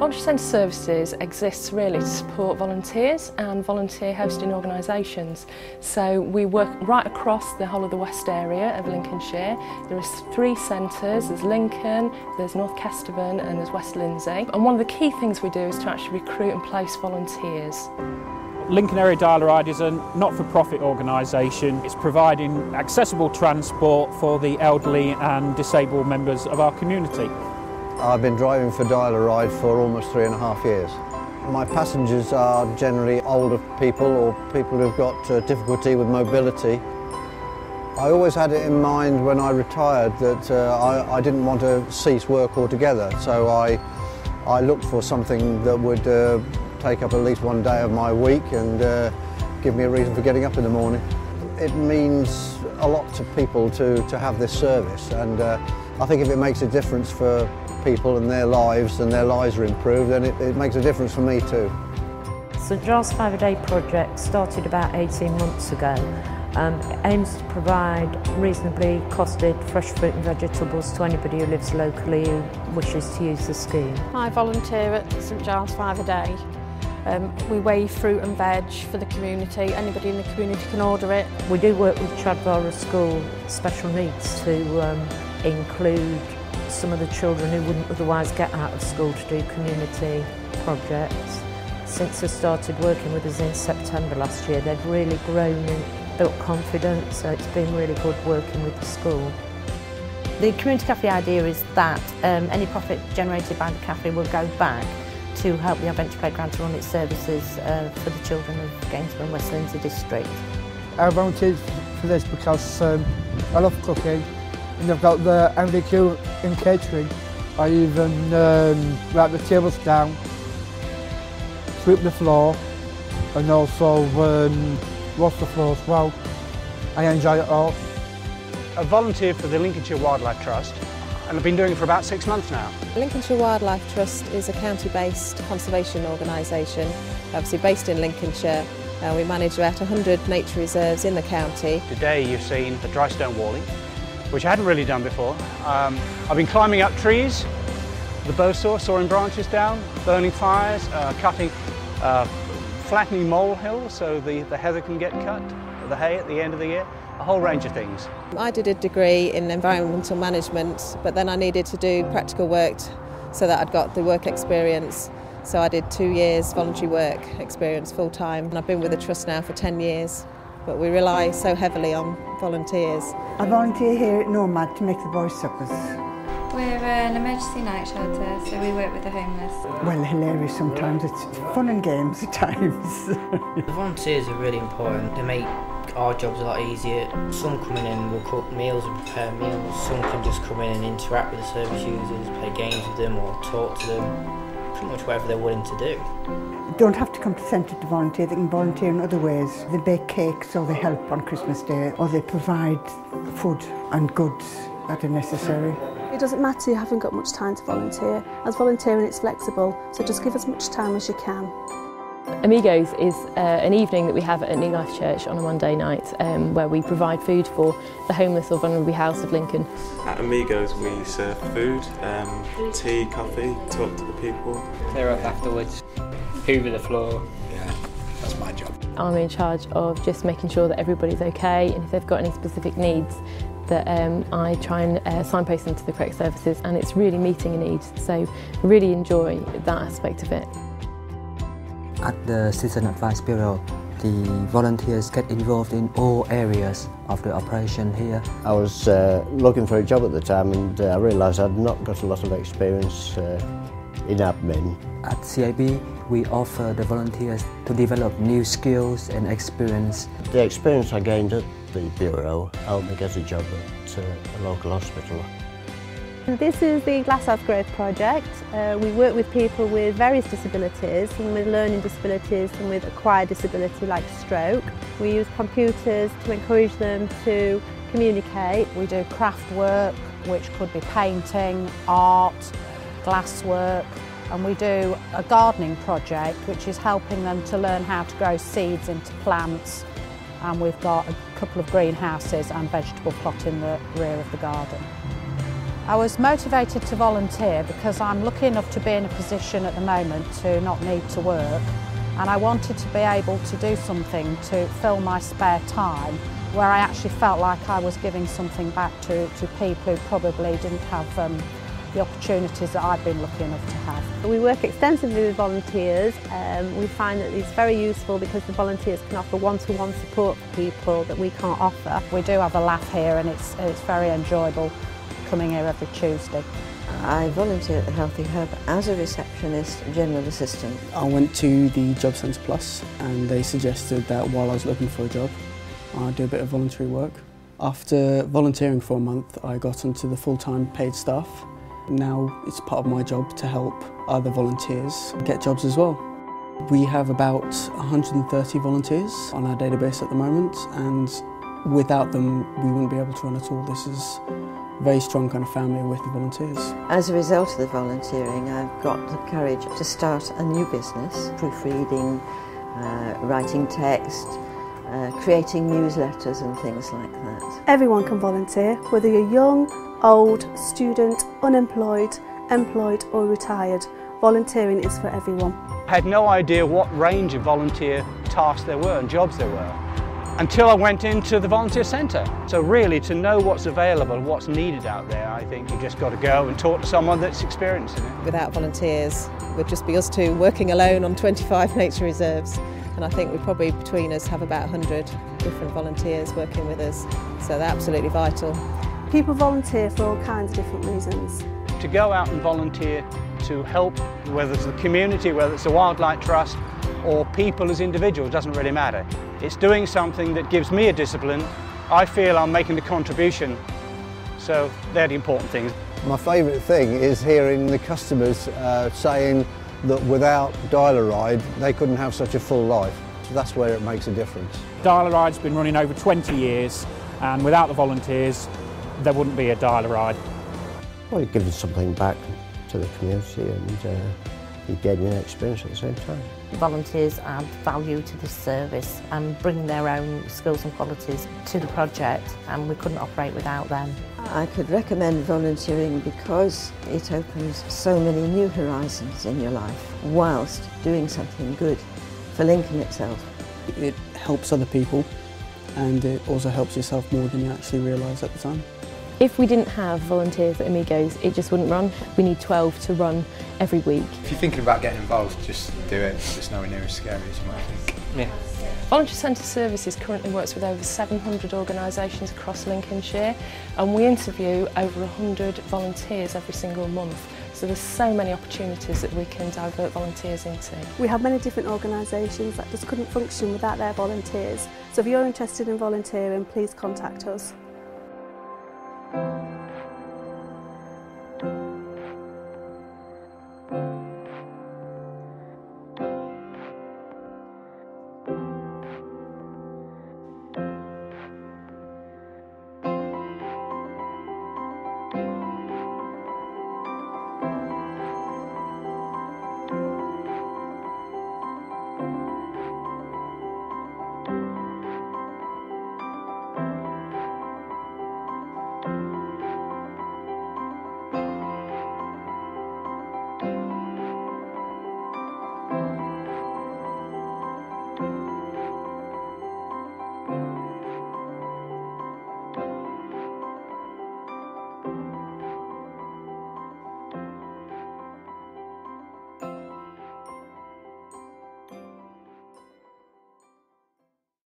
Voluntary Centre Services exists really to support volunteers and volunteer hosting organisations. So we work right across the whole of the west area of Lincolnshire. There are 3 centres, there's Lincoln, there's North Kesterburn and there's West Lindsey. And one of the key things we do is to actually recruit and place volunteers. Lincoln Area Dial-A-Ride is a not-for-profit organisation. It's providing accessible transport for the elderly and disabled members of our community. I've been driving for Dial-A-Ride for almost 3.5 years. My passengers are generally older people or people who've got difficulty with mobility. I always had it in mind when I retired that I didn't want to cease work altogether, so I looked for something that would take up at least one day of my week and give me a reason for getting up in the morning. It means a lot to people to have this service, and I think if it makes a difference for people and their lives are improved, then it makes a difference for me too. St Giles 5-a-day project started about 18 months ago. It aims to provide reasonably costed fresh fruit and vegetables to anybody who lives locally who wishes to use the scheme. I volunteer at St Giles 5-a-day. We weigh fruit and veg for the community. Anybody in the community can order it. We do work with Chadvara School Special Needs to include some of the children who wouldn't otherwise get out of school to do community projects. Since they started working with us in September last year, they've really grown and built confidence, so it's been really good working with the school. The community cafe idea is that any profit generated by the cafe will go back to help the Adventure Playground to run its services for the children of Gainsborough and West Lindsey district. I volunteered for this because I love cooking, and I've got the MVQ in catering. I even write the tables down, sweep the floor, and also wash the floor as well. I enjoy it all. I volunteered for the Lincolnshire Wildlife Trust, and I've been doing it for about 6 months now. Lincolnshire Wildlife Trust is a county-based conservation organisation, obviously based in Lincolnshire. We manage about 100 nature reserves in the county. Today you've seen the dry stone walling, which I hadn't really done before. I've been climbing up trees, the bow saw, sawing branches down, burning fires, cutting, flattening molehills so the heather can get cut, the hay at the end of the year. A whole range of things. I did a degree in environmental management, but then I needed to do practical work so that I'd got the work experience. So I did 2 years voluntary work experience full time, and I've been with the Trust now for 10 years. But we rely so heavily on volunteers. I volunteer here at Nomad to make the boys' suppers. We're an emergency night shelter, so we work with the homeless. Well, hilarious sometimes. It's fun and games at times. The volunteers are really important. They make our jobs a lot easier. Some coming in will cook meals and prepare meals. Some can just come in and interact with the service users, play games with them or talk to them. Pretty much whatever they're willing to do. You don't have to come to centre to volunteer, they can volunteer in other ways. They bake cakes or they help on Christmas Day or they provide food and goods that are necessary. It doesn't matter you haven't got much time to volunteer. As volunteering it's flexible, so just give as much time as you can. Amigos is an evening that we have at New Life Church on a Monday night where we provide food for the homeless or vulnerable house of Lincoln. At Amigos we serve food, tea, coffee, talk to the people. Clear up afterwards, hoover the floor. Yeah, that's my job. I'm in charge of just making sure that everybody's okay, and if they've got any specific needs that I try and signpost them to the correct services, and it's really meeting a need, so I really enjoy that aspect of it. At the Citizen Advice Bureau, the volunteers get involved in all areas of the operation here. I was looking for a job at the time, and I realised I'd not got a lot of experience in admin. At CAB, we offer the volunteers to develop new skills and experience. The experience I gained at the Bureau helped me get a job at a local hospital. This is the Glasshouse Growth Project. We work with people with various disabilities, and with learning disabilities and with acquired disability like stroke. We use computers to encourage them to communicate. We do craft work, which could be painting, art, glasswork, and we do a gardening project which is helping them to learn how to grow seeds into plants, and we've got a couple of greenhouses and vegetable plot in the rear of the garden. I was motivated to volunteer because I'm lucky enough to be in a position at the moment to not need to work, and I wanted to be able to do something to fill my spare time where I actually felt like I was giving something back to people who probably didn't have the opportunities that I've been lucky enough to have. We work extensively with volunteers. We find that it's very useful because the volunteers can offer one-to-one support for people that we can't offer. We do have a laugh here, and it's very enjoyable coming here every Tuesday. I volunteer at the Healthy Hub as a receptionist, general assistant. I went to the Job Centre Plus and they suggested that while I was looking for a job, I'd do a bit of voluntary work. After volunteering for a month, I got onto the full-time paid staff. Now it's part of my job to help other volunteers get jobs as well. We have about 130 volunteers on our database at the moment, and without them we wouldn't be able to run at all. This is a very strong kind of family with the volunteers. As a result of the volunteering, I've got the courage to start a new business, proofreading, writing text, creating newsletters and things like that. Everyone can volunteer, whether you're young, old, student, unemployed, employed or retired. Volunteering is for everyone. I had no idea what range of volunteer tasks there were and jobs there were until I went into the volunteer centre. So really, to know what's available, what's needed out there, I think you just got to go and talk to someone that's experienced in it. Without volunteers, it would just be us two working alone on 25 nature reserves. And I think we probably, between us, have about 100 different volunteers working with us. So they're absolutely vital. People volunteer for all kinds of different reasons. To go out and volunteer to help, whether it's the community, whether it's the Wildlife Trust, or people as individuals, doesn't really matter. It's doing something that gives me a discipline. I feel I'm making a contribution, so they're the important things. My favourite thing is hearing the customers saying that without Dial-A-Ride they couldn't have such a full life. So that's where it makes a difference. Dial-A-Ride's been running over 20 years, and without the volunteers there wouldn't be a Dial-A-Ride. Well, you're giving something back to the community and you're gaining an experience at the same time. Volunteers add value to this service and bring their own skills and qualities to the project, and we couldn't operate without them. I could recommend volunteering because it opens so many new horizons in your life whilst doing something good for Lincoln itself. It helps other people and it also helps yourself more than you actually realise at the time. If we didn't have volunteers at Amigos, it just wouldn't run. We need 12 to run every week. If you're thinking about getting involved, just do it. It's just nowhere near as scary as you might think. Yeah. Voluntary Centre Services currently works with over 700 organisations across Lincolnshire, and we interview over 100 volunteers every single month. So there's so many opportunities that we can divert volunteers into. We have many different organisations that just couldn't function without their volunteers. So if you're interested in volunteering, please contact us.